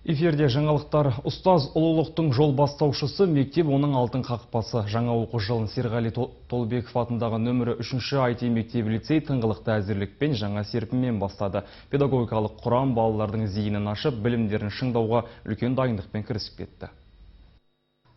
Эфирде жаңалықтар. Ұстаз ұлылықтың жол бастаушысы, мектеп оның алтын қақпасы. Жаңа оқу жылын Серғали Толыбеков атындағы нөмірі 3-ші IT мектебі лицей тыңғылықты әзірлікпен жаңа серпінмен бастады. Педагогикалық құрам балалардың зейінін ашып, білімдерін шыңдауға үлкен дайындықпен кірісіп кетті.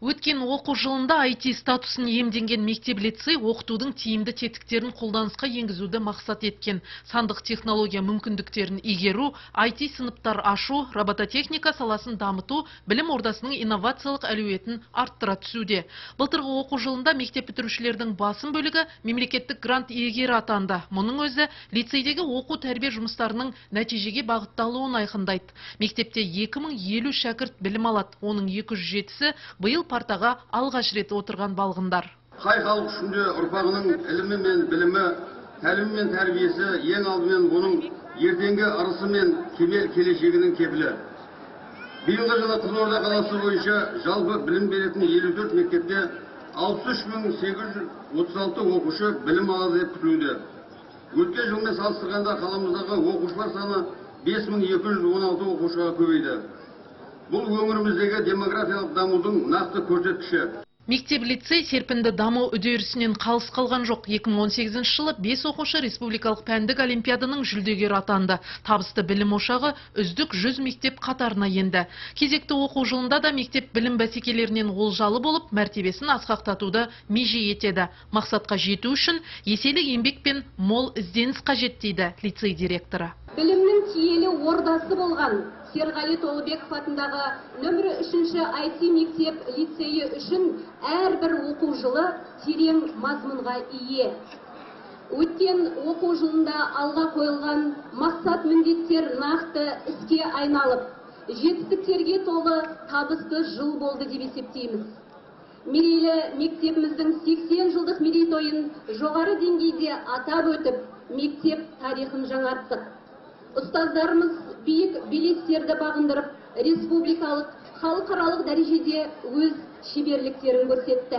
Өткен оқу жылында IT статусын иемденген мектеп-лицей оқытудың тиімді тетіктерін қолданысқа енгізуді мақсат еткен. Сандық технология мүмкіндіктерін игеру, IT сыныптар ашу, робототехника саласын дамыту, білім ордасының инновациялық әлеуетін арттыра түсуде. Былтырғы оқу жылында мектеп бітірушілердің басым бөлігі мемлекеттік грант иегері атанды. Мұның өзі лицейдегі оқу тәрбие жұмыстарының нәтижеге бағытталуын айқындайды. Мектепте 2050 шәкірт білім алады, оның 207-сі биыл партаға алғаш рет отырған балғындар. Қай халық үшінде ұрпағының ілімі мен білімі, тәлімі мен тәрбиесі ең алдымен оның ертеңгі ырысы мен кемел келешегінің кепілі. Биылғы жылы Қызылорда қаласы бойынша жалпы білім беретін 54 мектепте 63.836 оқушы білім алады деп күтілуде. Өткен жылмен салыстырғанда қаламыздағы оқушылар саны 5216 оқушыға көбейді. Бұл өңіріміздегі демографиялық дамудың нақты көрсеткіші. Мектеп-лицей серпінді даму үдерісінен қалыс қалған жоқ. 2018 жылы 5 оқушы республикалық пәндік олимпиаданың жүлдегері атанды. Табысты білім ошағы үздік 100 мектеп қатарына енді. Кезекті оқу жылында да мектеп білім бәсекелерінен олжалы болып, мәртебесін асқақтатуды меже етеді. Мақсатқа жету үшін еселі еңбек пен мол ізденіс қажет дейді лицей директоры. Білімнің киелі ордасы болған Серғали Толыбеков атындағы нөмірі 3-ші IT мектеп лицейі үшін әрбір оқу жылы терең мазмұнға ие. Өткен оқу жылында алға қойылған мақсат міндеттер нақты іске айналып, жетістіктерге толы табысты жыл болды деп есептейміз. Мерейлі мектебіміздің 80 жылдық мерейтойын жоғары деңгейде атап өтіп, мектеп тарихын жаңарттық. Ұстаздарымыз биік белестерді бағындырып, республикалық, халықаралық дәрежеде өз шеберліктерін көрсетті.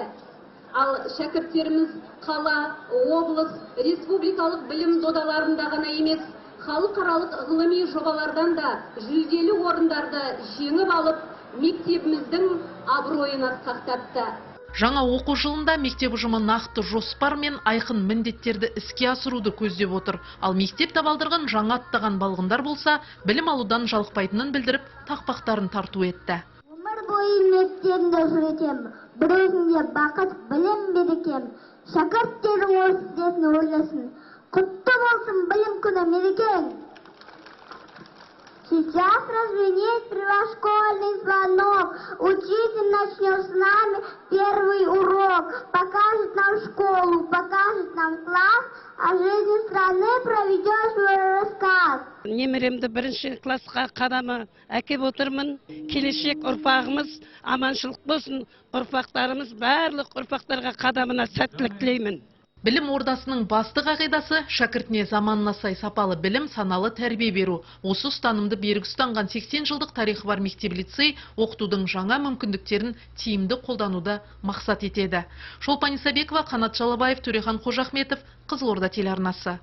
Ал шәкірттеріміз қала, облыс, республикалық білім додаларында ғана емес, халықаралық ғылыми жобалардан да жүлделі орындарды жеңіп алып, мектебіміздің абыройын асқақтатты. Жаңа оқу жылында мектеп ұжымы нақты жоспар мен айқын міндеттерді іске асыруды көздеп отыр. Ал мектеп табалдырған жаңа аттаған балғындар болса, білім алудан жалықпайтынын білдіріп, тақпақтарын тарту етті. Өмір бойы мектебімде жүретем, бір өзінде бақыт білім берекем. Шәкірттерің осы ісін ойласын. Құтты болсын білім күні мерекең. Сейчас прозвенит предшкольный звонок. Учитель начнет с нами первый урок. Покажет нам школу, покажет нам класс, о жизни страны проведет свой рассказ. Немеремді бірінші классқа қадамы әкеп отырмын. Келешек ұрпағымыз аманшылық болсын. Ұрпақтарымыз барлық ұрпақтарға қадамына сәттілік тілеймін. Білім ордасының басты қағидасы шәкіртіне заманына сай сапалы білім, саналы тәрбие беру. Осы ұстанымды берік ұстанған 80 жылдық тарихы бар мектеп-лицей оқытудың жаңа мүмкіндіктерін тиімді қолдануды мақсат етеді. Шолпан Исабекова, Қанат Жалабаев, Төрехан Қожахметов, Қызылорда телеарнасы.